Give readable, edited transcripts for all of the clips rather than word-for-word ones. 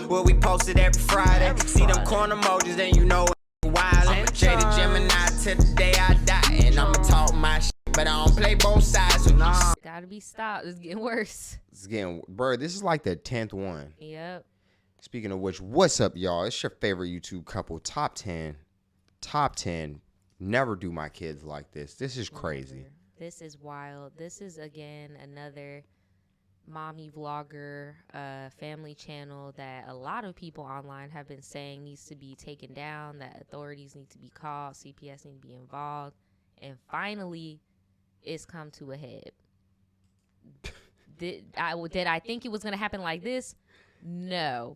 Where we posted every Friday. See them corn emojis, then you know wild. Jaded Gemini till the day I die. And I'ma talk my shit, but I don't play both sides. So nah. Gotta be stopped. It's getting worse. It's getting, bro, this is like the 10th one. Yep. Speaking of which, what's up, y'all? It's your favorite YouTube couple. Top 10. Never do my kids like this. This is crazy. This is wild. This is, again, another mommy vlogger family channel that a lot of people online have been saying needs to be taken down, that authorities need to be called, CPS need to be involved, and finally it's come to a head. Did I think it was going to happen like this? No.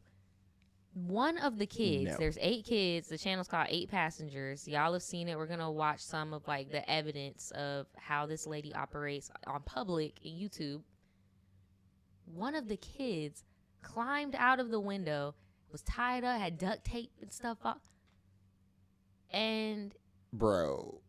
One of the kids, there's 8 kids, the channel's called 8 Passengers. Y'all have seen it. We're going to watch some of like the evidence of how this lady operates on public in YouTube. One of the kids climbed out of the window, was tied up, had duct tape and stuff up. And bro,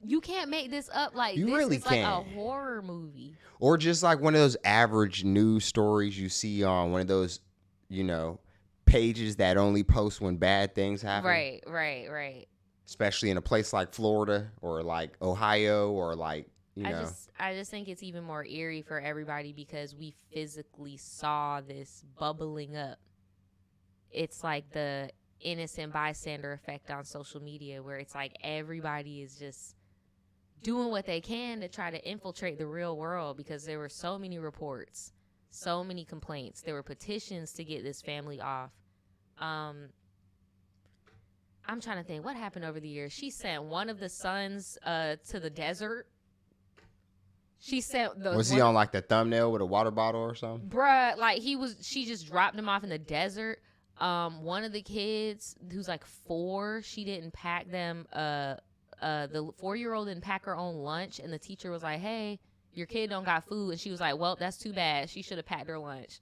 you can't make this up. Like, you this really is can't. like a horror movie. Or just like one of those average news stories you see on one of those, you know, pages that only post when bad things happen. Right. Especially in a place like Florida or like Ohio or like, you know. I just think it's even more eerie for everybody because we physically saw this bubbling up. It's like the innocent bystander effect on social media where it's like everybody is just doing what they can to try to infiltrate the real world because there were so many reports, so many complaints. There were petitions to get this family off. I'm trying to think what happened over the years. She sent one of the sons to the desert. She sent the Was he on like the thumbnail with a water bottle or something? Bruh, like she just dropped him off in the desert. One of the kids who's like 4, she didn't pack them the 4-year-old didn't pack her own lunch, and the teacher was like, "Hey, your kid don't got food," and she was like, "Well, that's too bad. She should have packed her lunch."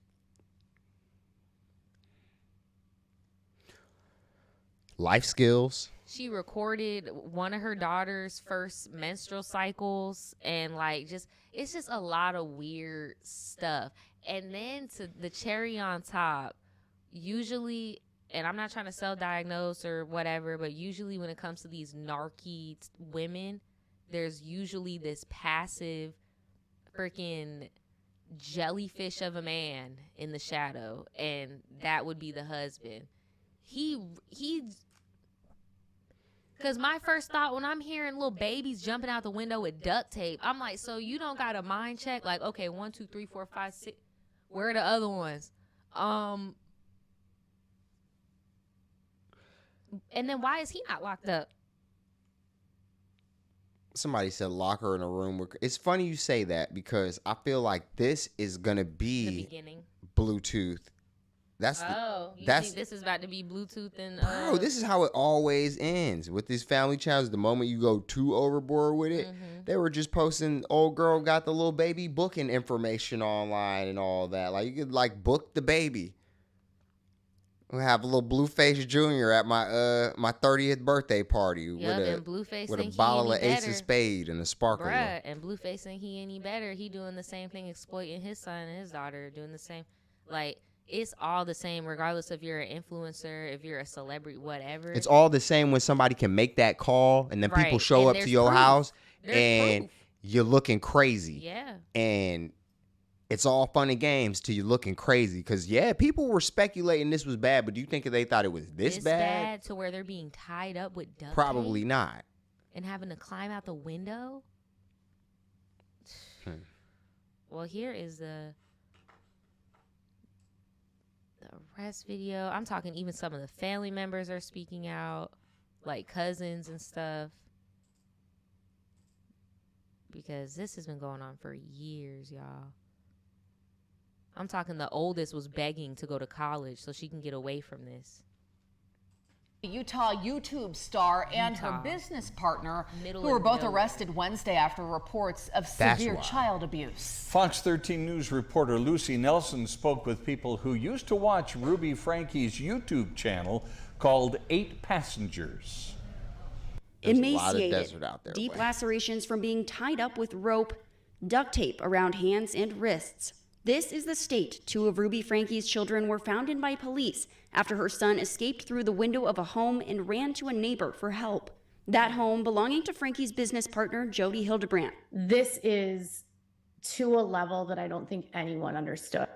Life skills. She recorded one of her daughter's first menstrual cycles, and like it's just a lot of weird stuff. And then to the cherry on top, usually, and I'm not trying to self-diagnose or whatever, but usually when it comes to these narky women, there's usually this passive freaking jellyfish of a man in the shadow, and that would be the husband. Because my first thought when I'm hearing little babies jumping out the window with duct tape, I'm like, so you don't got a mind check? Like, okay, 1, 2, 3, 4, 5, 6. Where are the other ones? And then why is he not locked up? Somebody said lock her in a room. It's funny you say that because I feel like this is going to be the beginning. Bluetooth. You think this is about to be Bluetooth and bro, this is how it always ends with these family channels. The moment you go too overboard with it, they were just posting old girl got the little baby booking information online and all that. Like you could like book the baby. We'll have a little Blueface Jr. at my 30th birthday party with a bottle of Ace of Spade and a sparkler. Bruh, and Blueface think he any better. He doing the same thing, exploiting his son and his daughter, doing the same. Like, it's all the same, regardless if you're an influencer, if you're a celebrity, whatever. It's all the same when somebody can make that call and then people show up to your house and you're looking crazy. Yeah. And it's all fun and games till you're looking crazy. Because, yeah, people were speculating this was bad, but do you think they thought it was this bad? To where they're being tied up with duct Probably tape not. and having to climb out the window? Well, here is the arrest video. I'm talking even some of the family members are speaking out, like cousins and stuff. Because this has been going on for years, y'all. I'm talking the oldest was begging to go to college so she can get away from this. Utah YouTube star and her business partner who were both arrested Wednesday after reports of severe child abuse. Fox 13 News reporter Lucy Nelson spoke with people who used to watch Ruby Frankie's YouTube channel called 8 Passengers. Emaciated, deep lacerations from being tied up with rope, duct tape around hands and wrists, This is the state 2 of Ruby Franke's children were found in by police after her son escaped through the window of a home and ran to a neighbor for help. That home belonging to Franke's business partner, Jody Hildebrandt. This is to a level that I don't think anyone understood.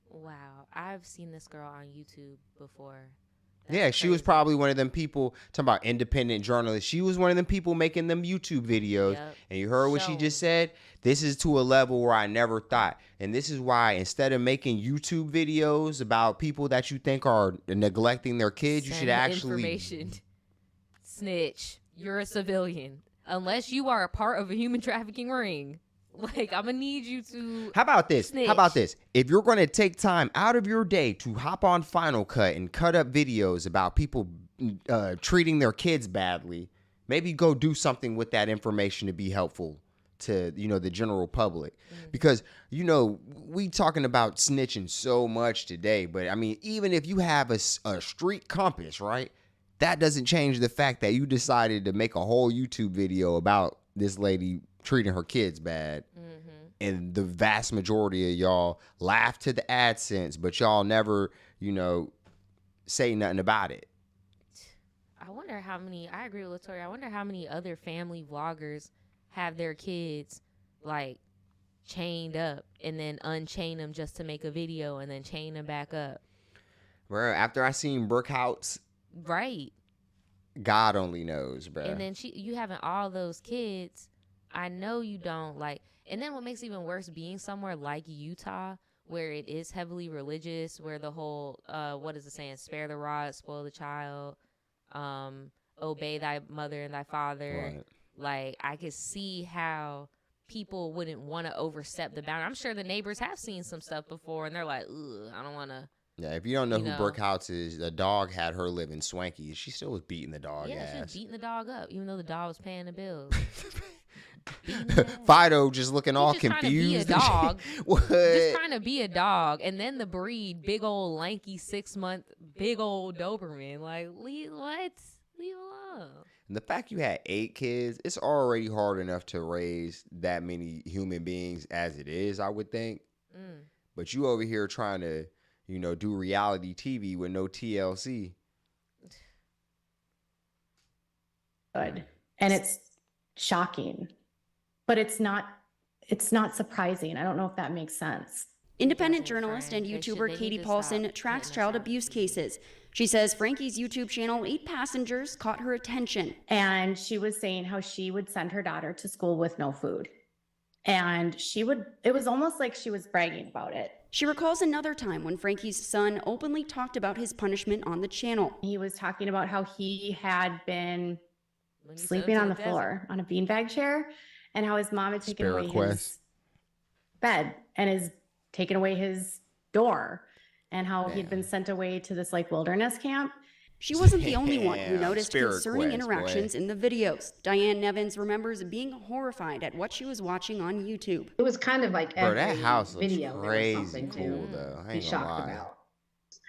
Wow. I've seen this girl on YouTube before. Yeah, she was probably one of them people, talking about independent journalists. She was one of them people making them YouTube videos. Yep. And you heard what she just said? This is to a level where I never thought. And this is why instead of making YouTube videos about people that you think are neglecting their kids, you should actually... Information. Snitch. You're a civilian. Unless you are a part of a human trafficking ring. Like, I'm going to need you to... How about this? Snitch. How about this? If you're going to take time out of your day to hop on Final Cut and cut up videos about people treating their kids badly, maybe go do something with that information to be helpful to, the general public. Because, we talking about snitching so much today, but I mean, even if you have a street compass, right? That doesn't change the fact that you decided to make a whole YouTube video about this lady treating her kids bad. And the vast majority of y'all laugh to the AdSense, but y'all never, say nothing about it. I wonder how many, I agree with Latoya, I wonder how many other family vloggers have their kids, like, chained up and then unchain them just to make a video and then chain them back up. Bro, after I seen Brookhouse, right, God only knows, bro. And then you having all those kids, I know you don't, like, and then what makes it even worse, being somewhere like Utah, where it is heavily religious, where the whole, what is the saying, spare the rod, spoil the child, obey thy mother and thy father. Right. Like, I could see how people wouldn't want to overstep the boundary. I'm sure the neighbors have seen some stuff before, and they're like, ugh, I don't want to. Yeah, if you don't know who Brookhouse is, the dog had her living swanky. She still was beating the dog ass. She was beating the dog up, even though the dog was paying the bills. Fido just looking all confused. Just trying to be a dog. What? Just trying to be a dog. And then the breed, big old lanky 6-month, big old Doberman. Like, leave alone. And the fact you had 8 kids, it's already hard enough to raise that many human beings as it is, I would think. But you over here trying to, do reality TV with no TLC. Good. And it's shocking. But it's not surprising. I don't know if that makes sense. Independent journalist and YouTuber Katie Paulson tracks child abuse cases. She says Franke's YouTube channel, 8 Passengers, caught her attention. And she was saying how she would send her daughter to school with no food. And it was almost like she was bragging about it. She recalls another time when Franke's son openly talked about his punishment on the channel. He was talking about how he had been sleeping on the floor on a beanbag chair, and how his mom had taken away his bed and has taken away his door, and how he'd been sent away to this wilderness camp. She wasn't the only one who noticed concerning interactions in the videos. Diane Nevins remembers being horrified at what she was watching on YouTube. It was kind of like every that house looks video crazy cool, though. I ain't be shocked gonna lie. about.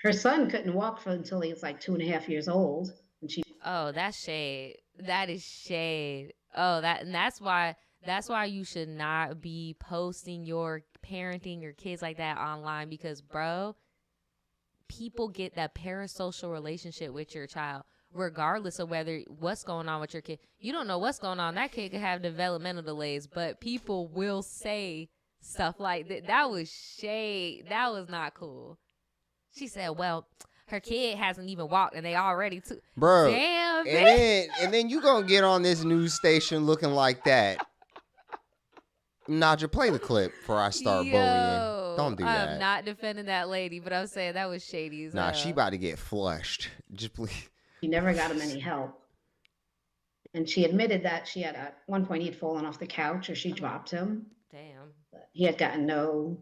Her son couldn't walk until he was like 2.5 years old, and she. Oh, that's shade. That is shade. Oh, that's why you should not be posting your parenting your kids like that online, because, bro, people get that parasocial relationship with your child, regardless of what's going on with your kid. You don't know what's going on. That kid could have developmental delays, but people will say stuff like that. That was shade. That was not cool. She said, well, her kid hasn't even walked and they already took. Bro, damn, and then you gonna get on this news station looking like that. Naja, play the clip before I start bullying. Don't do that. I'm not defending that lady, but I'm saying that was shady as hell. She about to get flushed. Just please. She never got him any help. And she admitted that she had at one point he'd fallen off the couch or she dropped him. Damn. But he had gotten no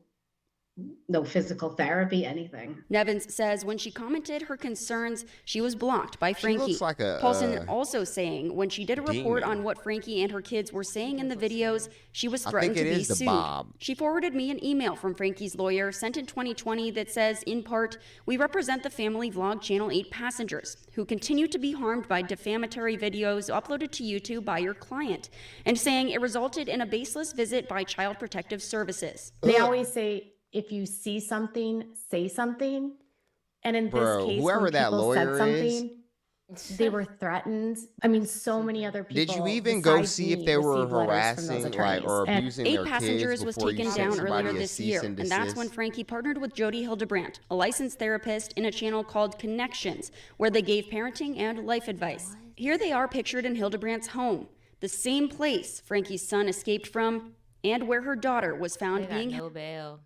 no physical therapy, anything. Nevins says when she commented her concerns, she was blocked by Frankie. She looks like a Paulson also saying when she did a report demon. on what Frankie and her kids were saying in the videos, she was threatened to be is the sued. Bob. She forwarded me an email from Frankie's lawyer sent in 2020 that says, in part, we represent the family vlog channel 8 Passengers, who continue to be harmed by defamatory videos uploaded to YouTube by your client, and saying it resulted in a baseless visit by Child Protective Services. They always say, if you see something, say something. And in this case, whoever when that people lawyer said is, something, they were threatened. I mean, so many other people. did you even go besides see if me they were received letters from those harassing attorneys. or And abusing 8 their Passengers kids was before you taken sent down somebody earlier a this cease year, and and that's when desist? Frankie partnered with Jody Hildebrandt, a licensed therapist, in a channel called Connections, where they gave parenting and life advice. Here they are pictured in Hildebrandt's home, the same place Frankie's son escaped from, and where her daughter was found They got being no bail.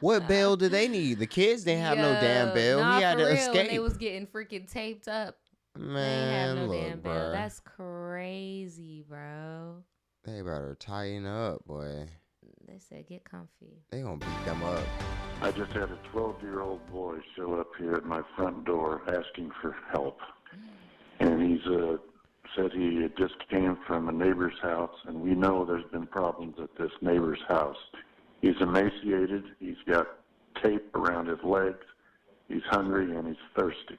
What bail do they need? The kids didn't have no damn bail. Nah, He had for to real, escape. They was getting freaking taped up. They ain't Man, have no look, damn bail. bro. That's crazy, bro. They better tighten up, boy. They said get comfy. They gonna beat them up. I just had a 12-year-old boy show up here at my front door asking for help. And he's said he just came from a neighbor's house, and we know there's been problems at this neighbor's house. He's emaciated, he's got tape around his legs, he's hungry, and he's thirsty.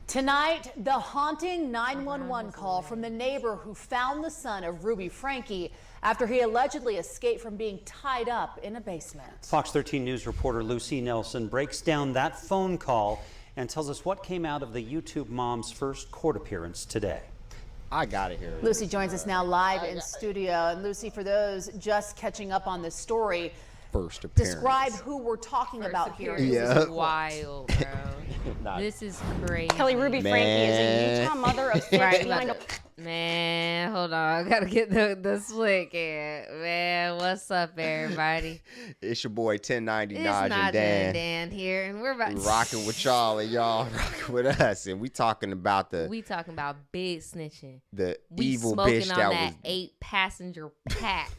Tonight, the haunting 911 call from the neighbor who found the son of Ruby Franke after he allegedly escaped from being tied up in a basement. Fox 13 News reporter Lucy Nelson breaks down that phone call and tells us what came out of the YouTube mom's first court appearance today. I gotta hear it. Lucy joins us now live in studio. And Lucy, for those just catching up on this story, First appearance. describe who we're talking about here. Yeah. This is wild, bro. This is crazy. Kelly Ruby Franke is a Utah mother of 6 Right, behind a Man, hold on. I gotta get the slick in. Man, what's up, everybody? It's your boy 1090 It's Naj Naj and Dan. Dan here, and we're about Rocking with y'all and y'all rocking with us. And we talking about we talking about big snitching. the We evil smoking bitch on that that was 8-passenger pack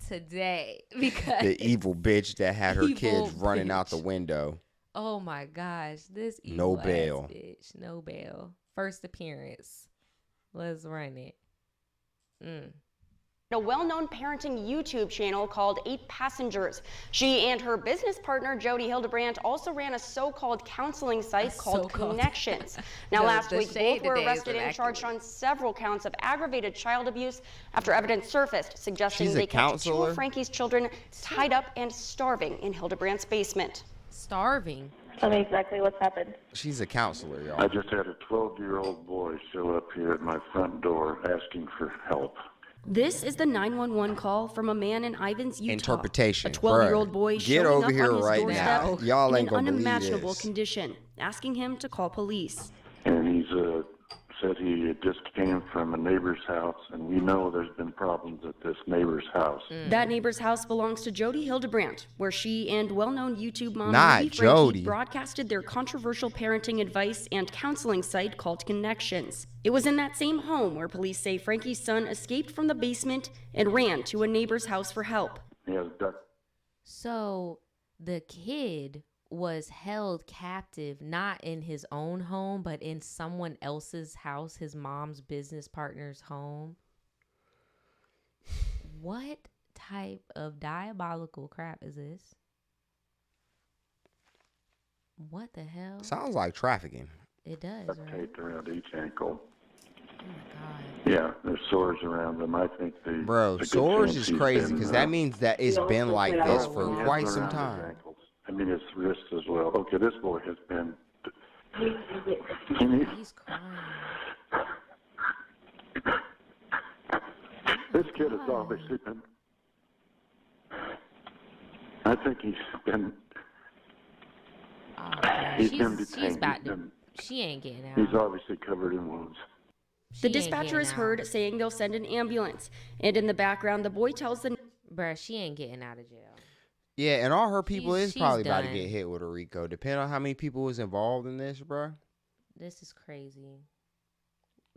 today because the evil bitch that had her Evil kids running out the bitch. window. oh my gosh, this No evil ass bail. bitch, no bail. First appearance. Let's run it. a well-known parenting YouTube channel called 8 Passengers. She and her business partner, Jody Hildebrandt, also ran a so-called counseling site called so-called. Connections. Now, The- last the week, shade both were today is arrested and immaculate. charged on several counts of aggravated child abuse after evidence surfaced suggesting She's a they kept 2 counselor? of Frankie's children tied up and starving in Hildebrandt's basement. Starving. Tell me exactly what's happened. She's a counselor, y'all. I just had a 12-year-old boy show up here at my front door asking for help. This is the 911 call from a man in Ivins, Utah. Interpretation. A 12-year-old Bruh, boy get showing over up here on his right doorstep now. Y'all in ain't an gonna believe unimaginable this. condition, asking him to call police. And he's said he just came from a neighbor's house, and we know there's been problems at this neighbor's house. That neighbor's house belongs to Jody Hildebrandt, where she and well-known YouTube mom Not Ruby Franke Jody. broadcasted their controversial parenting advice and counseling site called Connections. It was in that same home where police say Frankie's son escaped from the basement and ran to a neighbor's house for help. He has duck. So the kid was held captive not in his own home but in someone else's house, his mom's business partner's home. What type of diabolical crap is this? What the hell? Sounds like trafficking. It does, duct right? taped around each ankle. Oh my god. Yeah, there's sores around them. I think the Bro, the good sores chance is he's crazy been, because that means that it's been like this for he has quite them some around his time. ankles. I mean, his wrists as well. Okay, this boy has been. He's crying. This kid has obviously been. I think he's been. Oh, God. He's been She's detained. about He's to. been- She ain't getting out. He's obviously covered in wounds. She The ain't dispatcher getting is out. heard saying they'll send an ambulance, and in the background, the boy tells the Bruh, she ain't getting out of jail. Yeah, and all her people She's- is probably she's about to done. get hit with a RICO. Depending on how many people was involved in this, bro. This is crazy.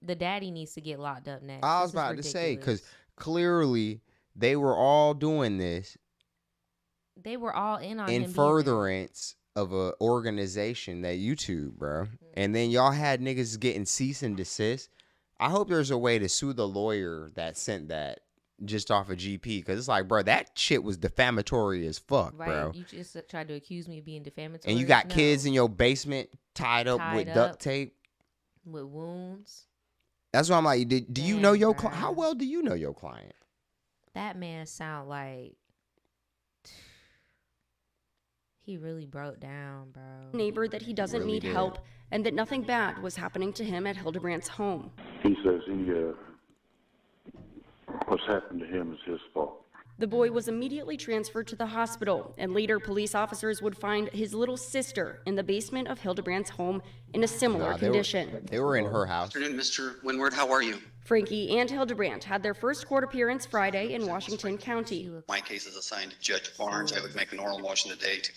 The daddy needs to get locked up next. I was This is about to say, because ridiculous. clearly they were all doing this They were all in on in him. furtherance of a organization that YouTube, bro. And then y'all had niggas getting cease and desist. I hope there's a way to sue the lawyer that sent that just off of GP, because it's like, bro, that shit was defamatory as fuck, Right. bro. You just tried to accuse me of being defamatory. And you got No. kids in your basement tied up with duct tape. With wounds. That's why I'm like, do you know your client? How well do you know your client? That man sound like he really broke down, bro. Neighbor that he doesn't Really need did. help and that nothing bad was happening to him at Hildebrandt's home. He says what's happened to him is his fault. The boy was immediately transferred to the hospital, and later police officers would find his little sister in the basement of Hildebrandt's home in a similar condition. They were in her house. Good afternoon, Mr. Winward. How are you? Frankie and Hildebrandt had their first court appearance Friday in Washington County. My case is assigned to Judge Barnes. I would make an oral motion today to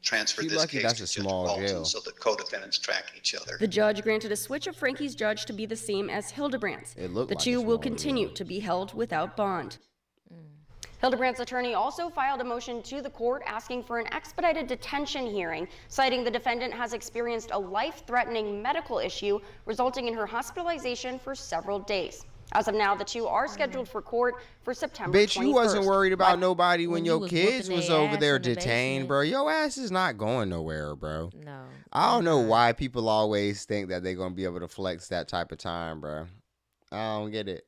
transfer She this lucky case that's to a Judge small Walton jail. so the co-defendants track each other. The judge granted a switch of Frankie's judge to be the same as Hildebrandt's. It looked The like two a will small continue jail. to be held without bond. Hildebrandt's attorney also filed a motion to the court asking for an expedited detention hearing, citing the defendant has experienced a life-threatening medical issue resulting in her hospitalization for several days. As of now, the two are scheduled for court for September 21st. Bitch, you wasn't worried about nobody when you your was kids whooping was they over ass there in the detained, basement. bro. Your ass is not going nowhere, bro. No. I don't know why people always think that they're going to be able to flex that type of time, bro. I don't get it.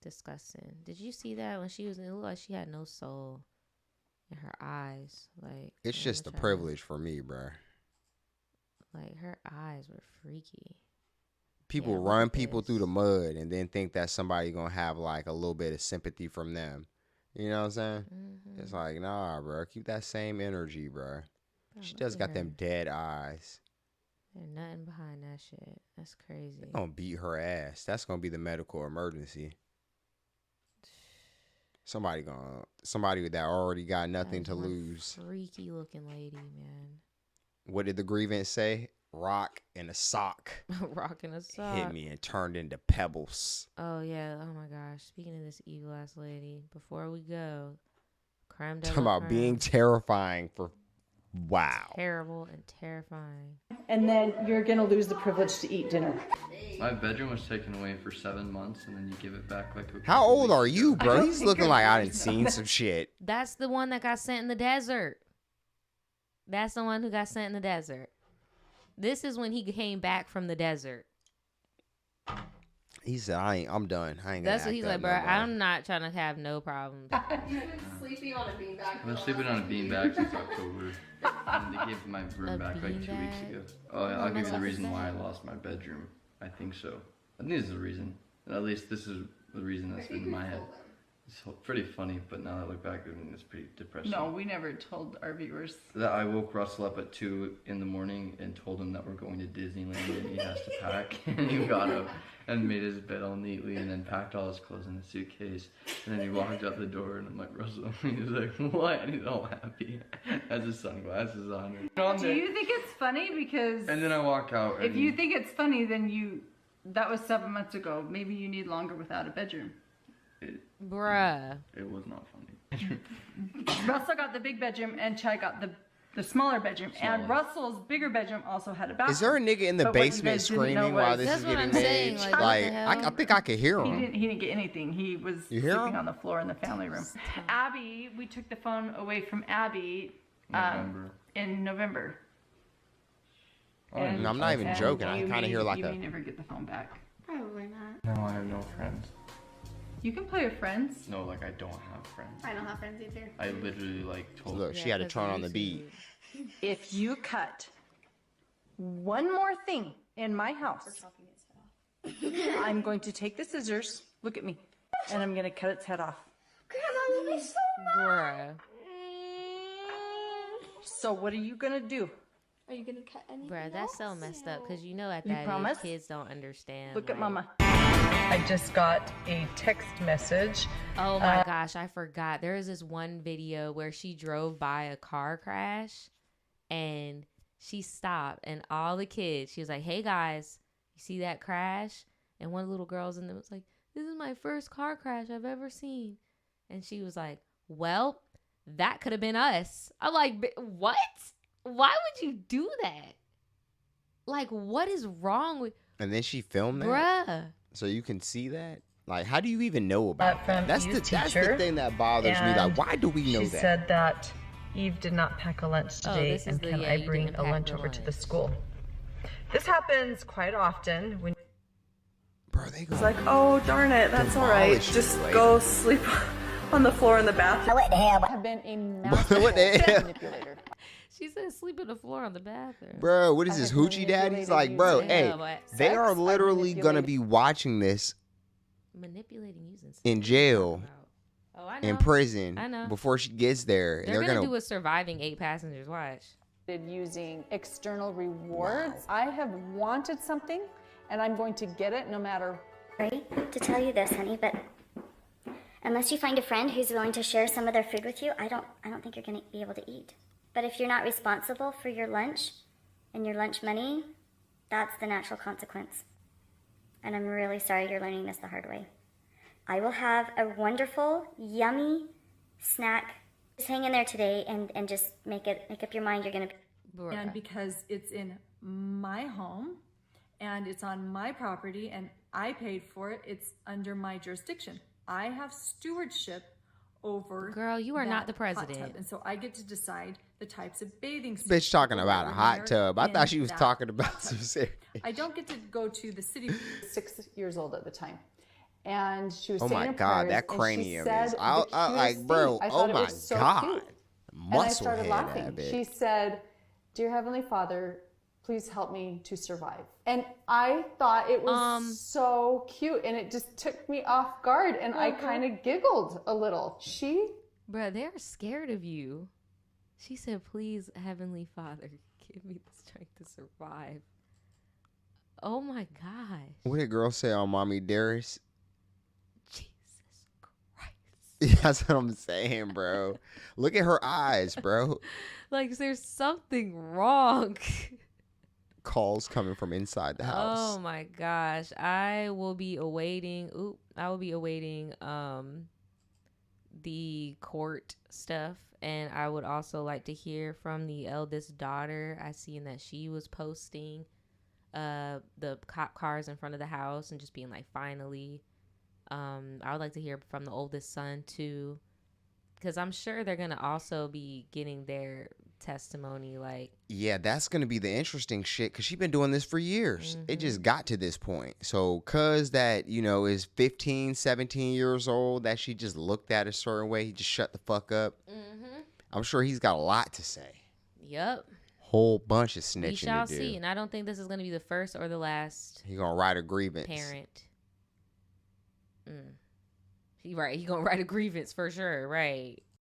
Disgusting. Did you see that when she was? It looked like she had no soul in her eyes. Like It's it just a was her- privilege for me, bro. Like her eyes were freaky. People Yeah, look run at people this. through the mud and then think that somebody going to have like a little bit of sympathy from them. You know what I'm saying? It's like, nah, bro. Keep that same energy, bro. She look just at got her. them dead eyes. There's nothing behind that shit. That's crazy. They're going to beat her ass. That's going to be the medical emergency. Somebody that already got nothing to One lose. Freaky looking lady, man. What did the grievance say? Rock and a sock Rocking a sock. hit me and turned into pebbles. Oh yeah. Oh my gosh. Speaking of this evil ass lady, before we go, crime de la Talking about creme. being terrifying for wow. terrible and terrifying. And then you're gonna lose the privilege to eat dinner. My bedroom was taken away for 7 months, and then you give it back like a How couple old weeks are you, ago. bro? He's looking like I done seen some shit. That's the one that got sent in the desert. That's the one who got sent in the desert. This is when he came back from the desert. He said, I'm done. I ain't gonna That's what act he's up like, no bro. more." I'm not trying to have no problems. You've been sleeping on a beanbag. I've been sleeping on a beanbag since October, and they gave my room A back like 2 weeks beanbag? ago. Oh, yeah, Oh, I'll give you that's the not reason bad. why I lost my bedroom. I think so. I think this is the reason. At least this is the reason that's been in my head. It's pretty funny, but now that I look back, I mean, it's pretty depressing. No, we never told our viewers. That I woke Russell up at 2 in the morning and told him that we're going to Disneyland and he has to pack. And he got up and made his bed all neatly and then packed all his clothes in a suitcase. And then he walked out the door and I'm like, Russell, he's like, what? And he's all happy. Has his sunglasses on. Do you think it's funny? Because And then I walk out. if and you think it's funny, then that was 7 months ago. Maybe you need longer without a bedroom. Bruh. It was not funny. Russell got the big bedroom and Chad got the smaller bedroom. And Russell's bigger bedroom also had a bathroom. Is there a nigga in the But what you basement guys didn't know screaming while was- this is That's what getting I'm saying, made? like, what the Like, hell? I think I could hear He him. didn't get anything. He was You hear sleeping him? on the floor in the family room. Abby, we took the phone away from Abby November. in November. And I'm not even joking. I you kind may- of hear like you a. may never get the phone back. Probably not. No, I have no friends. You can play with friends. No, like I don't have friends. I don't have friends either. I literally like told Look, she had to turn on the beat. If you cut one more thing in my house, I'm going to take the scissors, look at me, and I'm going to cut its head off. Grandma, will be so Bruh. So what are you going to do? Are you gonna cut anything? Bruh, that's so messed up because you know at that promise? age kids don't understand. Look at like- Mama. I just got a text message. Oh my gosh, I forgot. There was this one video where she drove by a car crash and she stopped and all the kids, she was like, hey guys, you see that crash? And one of the little girls in there was like, this is my first car crash I've ever seen. And she was like, well, that could have been us. I'm like, what? Why would you do that? Like, what is wrong with... And then she filmed that? Bruh. So you can see that? Like, how do you even know about that? That's the thing that bothers me. Like, why do we know that? She said that Eve did not pack a lunch today, and can I bring a lunch over to the school? This happens quite often when... Bro, they go... It's like, oh, darn it, that's all right. Just go sleep on the floor in the bathroom. What the hell? Have been a massive manipulator. She said sleep on the floor on the bathroom. Bro, what is this, hoochie daddies? Like, bro, hey, they are literally going to be watching this manipulating using in jail, in prison, I know. before she gets there. They're going to do a surviving 8 passengers. Watch. Using external rewards. I have wanted something, and I'm going to get it no matter. Sorry to tell you this, honey, but unless you find a friend who's willing to share some of their food with you, I don't think you're going to be able to eat. But if you're not responsible for your lunch and your lunch money, that's the natural consequence. And I'm really sorry you're learning this the hard way. I will have a wonderful, yummy snack. Just hang in there today and just make up your mind you're going to... And because it's in my home and it's on my property and I paid for it, it's under my jurisdiction. I have stewardship over... Girl, you are not the president. Hot tub. And so I get to decide the types of bathing suits. Bitch talking about a hot tub. I thought she was talking about some serious... I don't get to go to the city. 6 years old at the time. And she was oh saying my her God, prayers, that cranium is... I like, bro, oh my so God. Cute. Muscle and I started head, laughing. She said, "Dear Heavenly Father, please help me to survive." And I thought it was so cute, and it just took me off guard, and I kind of giggled a little. Bruh, they're scared of you. She said, "Please, Heavenly Father, give me the strength to survive." Oh my gosh. What did girl say on Mommy Dearest? Jesus Christ. That's what I'm saying, bro. Look at her eyes, bro. Like, there's something wrong. Calls coming from inside the house. Oh my gosh. I will be awaiting the court stuff, and I would also like to hear from the eldest daughter. I seen that she was posting the cop cars in front of the house and just being like, finally. I would like to hear from the oldest son too, because I'm sure they're gonna also be getting their testimony. Like, yeah, that's gonna be the interesting shit, because she's been doing this for years. It just got to this point. So cuz that, you know, is 15 17 years old, that she just looked at a certain way, he just shut the fuck up. I'm sure he's got a lot to say. Yep. Whole bunch of snitching We shall to do. see, and I don't think this is going to be the first or the last. He gonna write a grievance. Parent. He gonna write a grievance for sure, right?